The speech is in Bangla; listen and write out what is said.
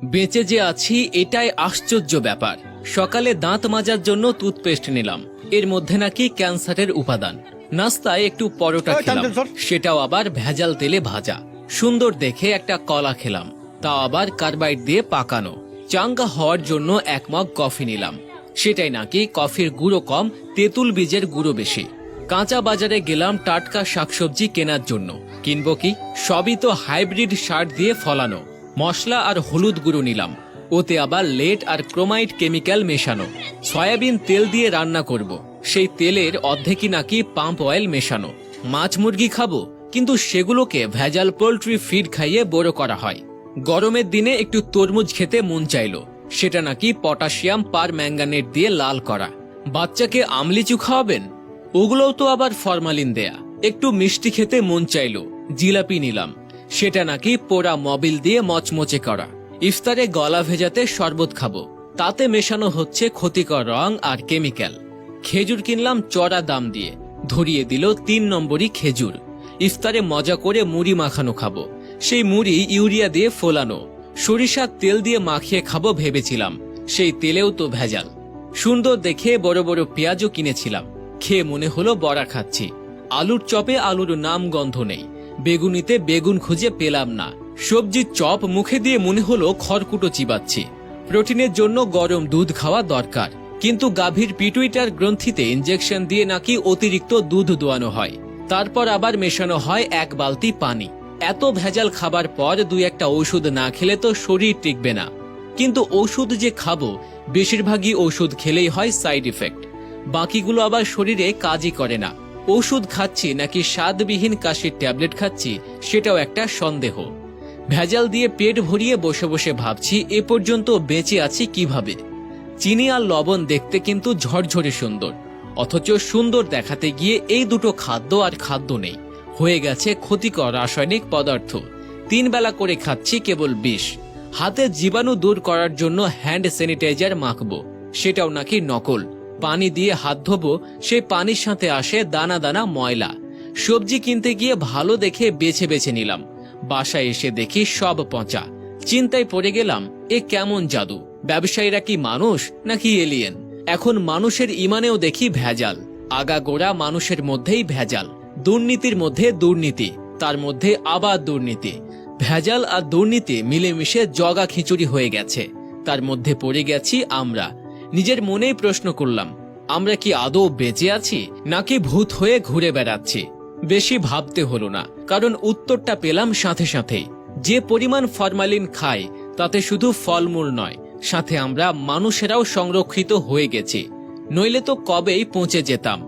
বেঁচে যে আছি এটাই আশ্চর্য ব্যাপার। সকালে দাঁত মাজার জন্য টুথপেস্ট নিলাম, এর মধ্যে নাকি ক্যান্সারের উপাদান। নাস্তায় একটু পরোটা খেলাম, সেটাও আবার ভেজাল তেলে ভাজা। সুন্দর দেখে একটা কলা খেলাম, তাও আবার কার্বাইড দিয়ে পাকানো। চাঙ্গা হওয়ার জন্য 1 মগ কফি নিলাম, সেটাই নাকি কফির গুঁড়ো কম, তেঁতুল বীজের গুঁড়ো বেশি। কাঁচা বাজারে গেলাম টাটকা শাকসবজি কেনার জন্য, কিনবো কি? সবই তো হাইব্রিড সার দিয়ে ফলানো। মশলা আর হলুদ গুঁড়ো নিলাম, ওতে আবার লেড আর ক্রোমাইড কেমিক্যাল মেশানো। সয়াবিন তেল দিয়ে রান্না করব, সেই তেলের অর্ধেকই নাকি পাম্প অয়েল মেশানো। মাছ মুরগি খাবো, কিন্তু সেগুলোকে ভেজাল পোল্ট্রি ফিড খাইয়ে বড় করা হয়। গরমের দিনে একটু তরমুজ খেতে মন চাইলো, সেটা নাকি পটাশিয়াম পার ম্যাঙ্গানেট দিয়ে লাল করা। বাচ্চাকে আমলিচু খাওয়াবেন, ওগুলোও তো আবার ফরমালিন দেয়া। একটু মিষ্টি খেতে মন চাইলো, জিলাপি নিলাম, সেটা নাকি পোড়া মবিল দিয়ে মচমচে করা। ইফতারে গলা ভেজাতে শরবত খাবো, তাতে মেশানো হচ্ছে ক্ষতিকর রং আর কেমিক্যাল। খেজুর কিনলাম চড়া দাম দিয়ে, ধরিয়ে দিল 3 নম্বরই খেজুর। ইফতারে মজা করে মুড়ি মাখানো খাবো, সেই মুড়ি ইউরিয়া দিয়ে ফোলানো। সরিষার তেল দিয়ে মাখিয়ে খাবো ভেবেছিলাম, সেই তেলেও তো ভেজাল। সুন্দর দেখে বড় বড় পেঁয়াজও কিনেছিলাম, খেয়ে মনে হলো বড়া খাচ্ছি। আলুর চপে আলুর নাম গন্ধ নেই, বেগুনিতে বেগুন খুঁজে পেলাম না। সবজির চপ মুখে দিয়ে মনে হলো খড়কুটো চিবাচ্ছি। প্রোটিনের জন্য গরম দুধ খাওয়া দরকার, কিন্তু গাভীর পিটুইটার গ্রন্থিতে ইনজেকশন দিয়ে নাকি অতিরিক্ত দুধ দোয়ানো হয়, তারপর আবার মেশানো হয় 1 বালতি পানি। এত ভেজাল খাবার পর 2-1টা ওষুধ না খেলে তো শরীর টিকবে না। কিন্তু ওষুধ যে খাবো, বেশিরভাগই ওষুধ খেলেই হয় সাইড ইফেক্ট, বাকিগুলো আবার শরীরে কাজই করে না। ওষুধ খাচ্ছি নাকি স্বাদবিহীন কাশির ট্যাবলেট খাচ্ছি, সেটাও একটা সন্দেহ। ভেজাল দিয়ে পেট ভরিয়ে বসে বসে ভাবছি এ পর্যন্ত বেঁচে আছি কিভাবে। চিনি আর লবণ দেখতে কিন্তু ঝরঝরে সুন্দর, অথচ সুন্দর দেখাতে গিয়ে এই দুটো খাদ্য আর খাদ্য নেই, হয়ে গেছে ক্ষতিকর রাসায়নিক পদার্থ। 3 বেলা করে খাচ্ছি কেবল বিষ। হাতের জীবাণু দূর করার জন্য হ্যান্ড স্যানিটাইজার মাখবো, সেটাও নাকি নকল। পানি দিয়ে হাত ধোবো, সেই পানির সাথে আসে দানা দানা ময়লা। সবজি কিনতে গিয়ে ভালো দেখে বেছে বেছে নিলাম, বাসায় এসে দেখি সব পচা। চিন্তায় পড়ে গেলাম, এ কেমন জাদু? ব্যবসায়ীরা কি মানুষ নাকি এলিয়েন? এখন মানুষের ইমানেও দেখি ভেজাল, আগাগোড়া মানুষের মধ্যেই ভেজাল। দুর্নীতির মধ্যে দুর্নীতি, তার মধ্যে আবার দুর্নীতি। ভেজাল আর দুর্নীতি মিলেমিশে জগা খিচুড়ি হয়ে গেছে, তার মধ্যে পড়ে গেছি আমরা। নিজের মনেই প্রশ্ন করলাম, আমরা কি আদৌ বেঁচে আছি নাকি ভূত হয়ে ঘুরে বেড়াচ্ছি? বেশি ভাবতে হলো না, কারণ উত্তরটা পেলাম সাথে সাথেই। যে পরিমাণ ফরমালিন খাই, তাতে শুধু ফলমূল নয়, সাথে আমরা মানুষেরাও সংরক্ষিত হয়ে গেছি, নইলে তো কবেই পৌঁছে যেতাম।